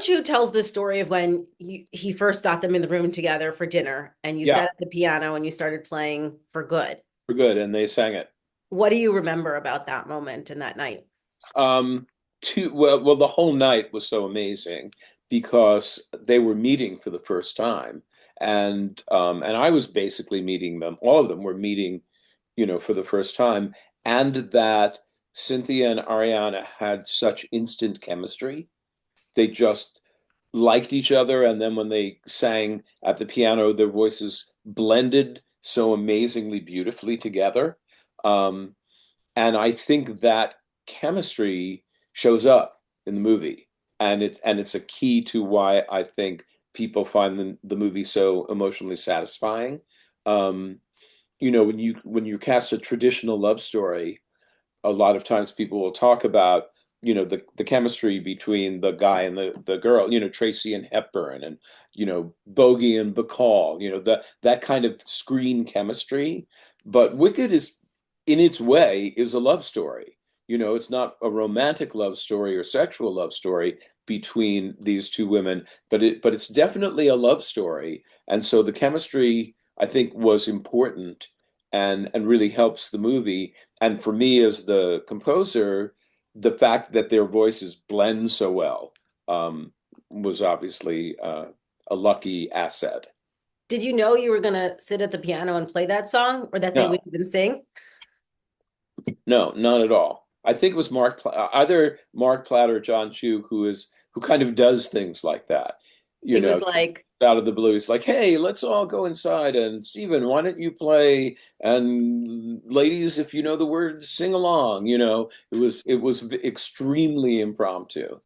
John Chu tells the story of when he first got them in the room together for dinner, and you Yeah, sat at the piano and you started playing for good. we're good, and they sang it. What do you remember about that moment and that night? Um, well, the whole night was so amazing because they were meeting for the first time, and I was basically meeting them. All of them were meeting, for the first time, and that Cynthia and Ariana had such instant chemistry. They just liked each other, and then when they sang at the piano, their voices blended so amazingly beautifully together. Um, and I think that chemistry shows up in the movie, and it's a key to why I think people find the movie so emotionally satisfying. Um, when you cast a traditional love story, a lot of times people will talk about the chemistry between the guy and the girl, Tracy and Hepburn, and Bogey and Bacall, that kind of screen chemistry. But Wicked is, in its way, is a love story. It's not a romantic love story or sexual love story between these two women, but it's definitely a love story. And so the chemistry, I think, was important and really helps the movie. And for me, as the composer, the fact that their voices blend so well um, was obviously a lucky asset. Did you know you were gonna sit at the piano and play that song, or that they would No, even sing? no, not at all. I think it was either Mark Platt or John Chu who kind of does things like that. He was Just like, out of the blue. He's like, "Hey, let's all go inside, and Stephen, why don't you play? And ladies, if you know the words, sing along." It was extremely impromptu.